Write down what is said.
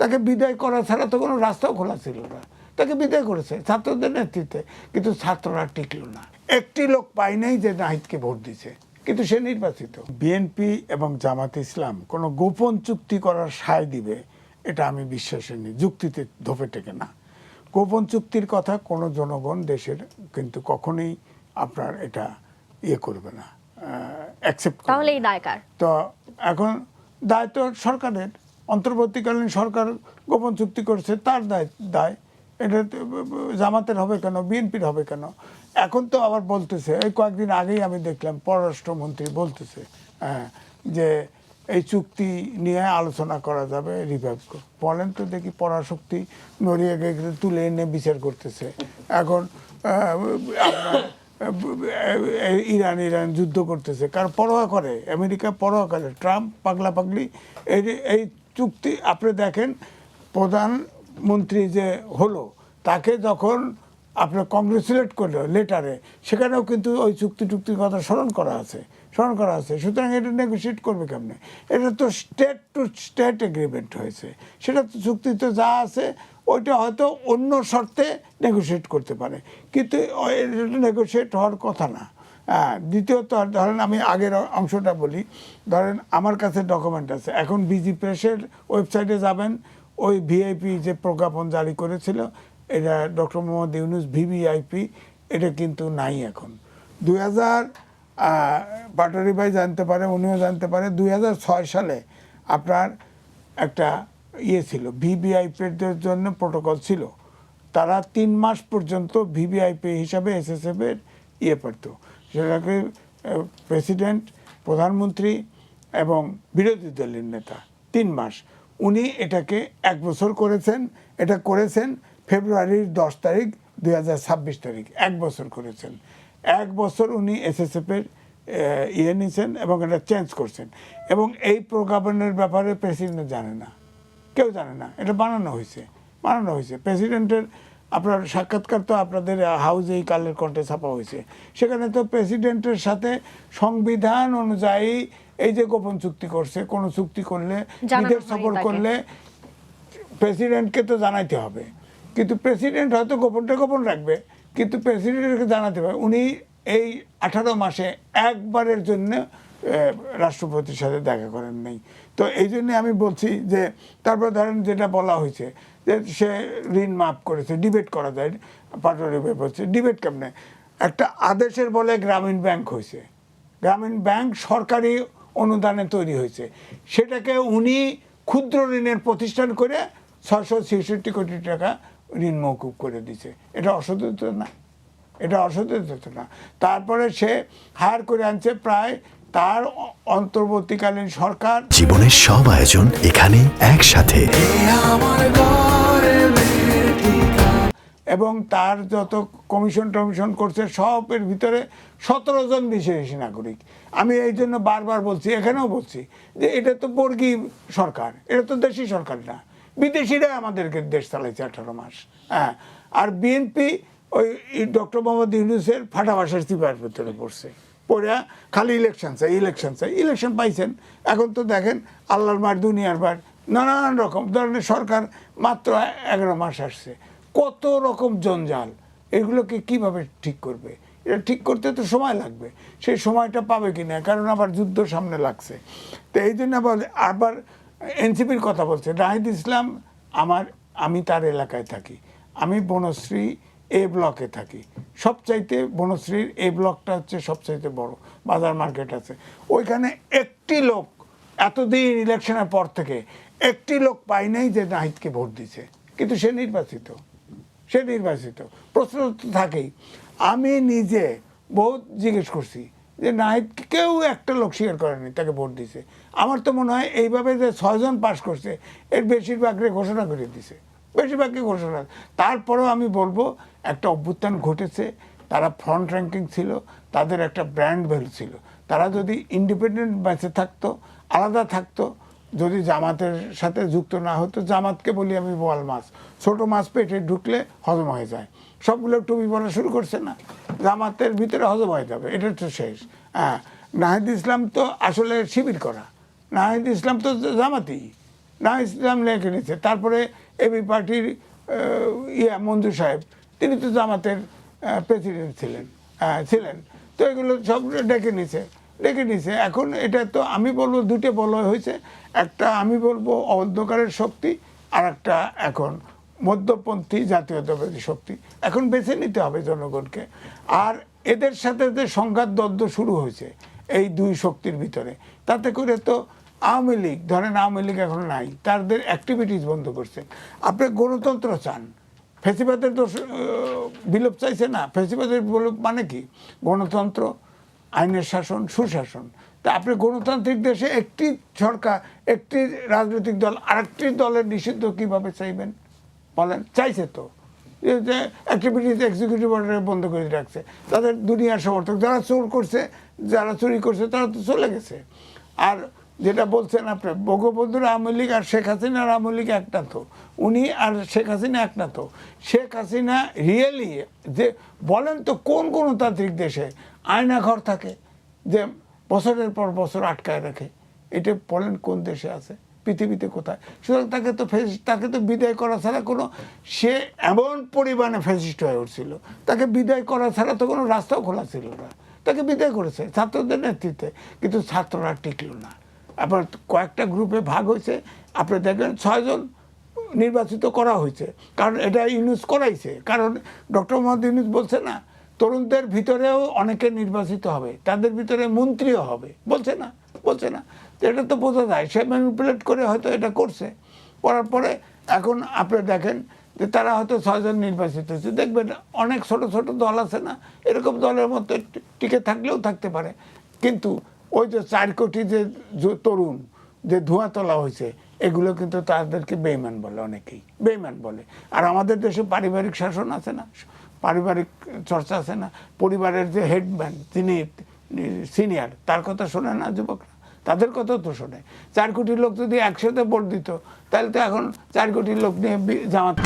তাকে বিদায় করা ছাড়া তো কোনো রাস্তাও খোলা ছিল না, তাকে বিদায় করেছে ছাত্রদের নেতৃত্বে, কিন্তু ছাত্ররা টিকল না। একটি লোক পাই নাই যে নাহিদকে ভোট দিছে, কিন্তু সে নির্বাচিত। বিএনপি এবং জামাত ইসলাম কোনো গোপন চুক্তি করার সায় দিবে এটা আমি বিশ্বাসী নেই, যুক্তিতে ধোপে টেকে না। গোপন চুক্তির কথা কোনো জনগণ দেশের কিন্তু কখনোই আপনার এটা ইয়ে করবে না, অ্যাকসেপ্ট করবে। তাহলে এই দায় কার? তো এখন দায় তো সরকারের, অন্তর্বর্তীকালীন সরকার গোপন চুক্তি করছে, তার দায়। এটা জামাতের হবে কেন, বিএনপির হবে কেন? এখন তো আবার বলতেছে, এই কয়েকদিন আগেই আমি দেখলাম পররাষ্ট্রমন্ত্রী বলতেছে যে এই চুক্তি নিয়ে আলোচনা করা যাবে, রিভাইভ বলেন তো দেখি। পরাশক্তি নড়িয়ে গেলে তুলে এনে বিচার করতেছে। এখন ইরান যুদ্ধ করতেছে, কারণ পরোয়া করে, আমেরিকা পরোয়া করে, ট্রাম্প পাগলা পাগলি। এই চুক্তি আপনি দেখেন, প্রধানমন্ত্রী যে হলো তাকে যখন আপনার কংগ্রেচুলেট করলো লেটারে, সেখানেও কিন্তু ওই চুক্তির কথা স্মরণ করা আছে। সুতরাং এটা নেগোশিয়েট করবে কেমনে? এটা তো স্টেট টু স্টেট এগ্রিমেন্ট হয়েছে, সেটা তো চুক্তিতে যা আছে ওইটা হয়তো অন্য শর্তে নেগোশিয়েট করতে পারে, কিন্তু এটা নেগোশিয়েট হওয়ার কথা না। দ্বিতীয়ত ধরেন আমি আগের অংশটা বলি, ধরেন আমার কাছে ডকুমেন্ট আছে, এখন বিজি প্রেসের ওয়েবসাইটে যাবেন, ওই ভিআইপি যে প্রজ্ঞাপন জারি করেছিল, এটা ডক্টর মোহাম্মদ ইউনূস ভিভিআইপি, এটা কিন্তু নাই এখন। 2000 পাটোয়ারি ভাই জানতে পারে, উনিও জানতে পারে, 2006 সালে আপনার একটা ইয়ে ছিল, ভিভিআইপিদের জন্য প্রোটোকল ছিল। তারা 3 মাস পর্যন্ত ভিভিআইপি হিসাবে এসএসএফ এর ইয়ে পারত, সেটাকে প্রেসিডেন্ট, প্রধানমন্ত্রী এবং বিরোধী দলের নেতা 3 মাস। উনি এটাকে 1 বছর করেছেন। এটা করেছেন ফেব্রুয়ারির 10 তারিখ 2026 তারিখ, 1 বছর করেছেন। 1 বছর উনি এসএসএফ এর ইয়ে নিয়েছেন এবং এটা চেঞ্জ করছেন। এবং এই প্রজ্ঞাপনের ব্যাপারে প্রেসিডেন্ট জানে না, কেউ জানে না, এটা বানানো হয়েছে। প্রেসিডেন্টের আপনার সাক্ষাৎকার তো আপনাদের হাউসে এই কালের কণ্ঠে ছাপা হয়েছে, সেখানে তো প্রেসিডেন্টের সাথে সংবিধান অনুযায়ী এই যে গোপন চুক্তি করছে, কোনো চুক্তি করলে, বিদেশ সফর করলে প্রেসিডেন্টকে তো জানাইতে হবে। কিন্তু প্রেসিডেন্ট হয়তো গোপন রাখবে, কিন্তু প্রেসিডেন্টকে জানাতে হবে। উনি এই 18 মাসে একবারের জন্য রাষ্ট্রপতির সাথে দেখা করেন নাই। তো এই জন্যে আমি বলছি যে, তারপর ধরেন যেটা বলা হয়েছে যে সে ঋণ মাফ করেছে, ডিবেট করা যায়। পাটোয়ারি ভাই বলছে ডিবেট কেমনে? একটা আদেশের বলে গ্রামীণ ব্যাংক হয়েছে, গ্রামীণ ব্যাংক সরকারি অনুদানে তৈরি হয়েছে, সেটাকে উনি ক্ষুদ্র ঋণের প্রতিষ্ঠান করে 666 কোটি টাকা ঋণ মওকুফ করে দিছে। এটা অসতর্ক না? তারপরে সে হায়ার করে আনছে প্রায়, তার অন্তর্বর্তীকালীন সরকার, জীবনের সব আয়োজন এখানে একসাথে, এবং তার যত কমিশন করছে সবের ভিতরে 17 জন বিশেষ নাগরিক। আমি এই জন্য বারবার বলছি, এখানেও বলছি যে এটা তো বর্গী সরকার, এটা তো দেশি সরকার না, বিদেশিরা আমাদেরকে দেশ চালাইছে 18 মাস। আর বিএনপি ওই ডক্টর মোহাম্মদ ইউনূসের ফাটাবাসার চিপার ভিতরে পড়ছে, পড়ে খালি ইলেকশন পাইছেন। এখন তো দেখেন আল্লাহর মার দুনিয়ার বার, নানান রকম ধরনের সরকার মাত্র 11 মাস আসছে, কত রকম জঞ্জাল। এগুলোকে কিভাবে ঠিক করবে? এটা ঠিক করতে তো সময় লাগবে, সেই সময়টা পাবে কিনা, কারণ আবার যুদ্ধ সামনে লাগছে। তো এই জন্য আবার এনসিপির কথা বলছে। নাহিদ ইসলাম আমি তার এলাকায় থাকি, আমি বনশ্রী এ ব্লকে থাকি, সবচাইতে বনশ্রীর এই ব্লকটা হচ্ছে সবচাইতে বড় বাজার মার্কেট আছে। ওইখানে একটি লোক এতদিন ইলেকশনের পর থেকে একটি লোক পাই নাই যে নাহিদকে ভোট দিছে, কিন্তু সে নির্বাচিত। প্রশ্ন তো থাকেই। আমি নিজে বহুত জিজ্ঞেস করছি যে নাহিদ, কেউ একটা লোক স্বীকার করেনি তাকে ভোট দিছে। আমার তো মনে হয় এইভাবে যে 6 জন পাশ করছে, এর বেশিরভাগকে ঘোষণা করে দিছে, বেশিরভাগকে ঘোষণা। তারপরেও আমি বলবো একটা অভ্যুত্থান ঘটেছে, তারা ফ্রন্ট র্যাঙ্কিং ছিল, তাদের একটা ব্র্যান্ড ভ্যালু ছিল। তারা যদি ইন্ডিপেন্ডেন্ট বেঁচে থাকতো, আলাদা থাকতো, যদি জামাতের সাথে যুক্ত না হতো, জামাতকে বলি আমি বোয়াল মাছ, ছোট মাছ পেটে ঢুকলে হজম হয়ে যায়, সবগুলো টুপি পরা শুরু করছে না, জামাতের ভিতরে হজম হয়ে যাবে, এটা তো শেষ। নাহিদ ইসলাম তো আসলে শিবির করা, নাহিদ ইসলাম তো জামাতি, না ইসলাম লেখে নিছে। তারপরে এবি পার্টির মঞ্জু সাহেব, তিনি তো জামাতের প্রেসিডেন্ট ছিলেন। তো এগুলো সব ডেকে নিছে। এখন এটা তো আমি বলবো দুটো বলয় হয়েছে, একটা আমি বলবো অন্ধকারের শক্তি, আর একটা এখন মধ্যপন্থী জাতীয়তাবাদী শক্তি। এখন বেছে নিতে হবে জনগণকে। আর এদের সাথে যে সংঘাত দ্বন্দ্ব শুরু হয়েছে এই দুই শক্তির ভিতরে, তাতে করে তো আওয়ামী লীগ, ধরেন আওয়ামী লীগ এখন নাই, তাদের অ্যাক্টিভিটিস বন্ধ করছে। আপনি গণতন্ত্র চান, ফ্যাসিবাদের তো বিলোপ চাইছে না। ফ্যাসিবাদের বিলোপ মানে কি? গণতন্ত্র, আইনের শাসন, সুশাসন। তা আপনি গণতান্ত্রিক দেশে একটি সরকার, একটি রাজনৈতিক দল আরেকটি দলের নিষিদ্ধ কিভাবে চাইবেন বলেন? চাইছে তো, যে অ্যাক্টিভিটিস এক্সিকিউটিভ অর্ডারে বন্ধ করে রাখছে। তাদের দুনিয়ার সমর্থক, যারা চোর করছে, যারা চুরি করছে, তারা তো চলে গেছে। আর যেটা বলছেন আপনি, বঙ্গবন্ধুর আওয়ামী লীগ আর শেখ হাসিনার আওয়ামী লীগ একটা তো, উনি আর শেখ হাসিনা একটা তো। শেখ হাসিনা রিয়েলি যে বলেন তো কোন গণতান্ত্রিক দেশে আয়নাঘর থাকে যে বছরের পর বছর আটকায় রাখে? এটা বলেন কোন দেশে আছে পৃথিবীতে, কোথায়? সুতরাং তাকে তো বিদায় করা ছাড়া কোনো, সে এমন পরিমাণে ফ্যাসিস্ট হয়ে উঠছিল, তাকে বিদায় করা ছাড়া তো কোনো রাস্তাও খোলা ছিল না। তাকে বিদায় করেছে ছাত্রদের নেতৃত্বে, কিন্তু ছাত্ররা টিকল না। আবার কয়েকটা গ্রুপে ভাগ হয়েছে, আপনি দেখবেন 6 জন নির্বাচিত করা হয়েছে, কারণ এটা ইউনুস করাইছে। কারণ ডক্টর মোহাম্মদ ইউনুস বলছে না, তরুণদের ভিতরেও অনেকে নির্বাচিত হবে, তাদের ভিতরে মন্ত্রীও হবে, বলছে না? এটা তো বোঝা যায়, সে ম্যানিপুলেট করে হয়তো এটা করছে। করার পরে এখন আপনি দেখেন যে তারা হয়তো 6 জন নির্বাচিত হয়েছে। দেখবেন অনেক ছোট ছোট দল আছে না, এরকম দলের মধ্যে টিকে থাকলেও থাকতে পারে। কিন্তু ওই যে 4 কোটি যে তরুণ যে ধোঁয়া তোলা হয়েছে, এগুলো কিন্তু তাদেরকে বেঈমান বলে, অনেকেই বেঈমান বলে। আর আমাদের দেশে পারিবারিক শাসন আছে না, পারিবারিক চর্চা আছে না, পরিবারের যে হেডম্যান, তিনি সিনিয়র, তার কথা শোনে না যুবকরা? তাদের কথা তো শোনে। 4 কোটি লোক যদি একসাথে ভোট দিত, তাহলে তো এখন 4 কোটি লোক নিয়ে জামাত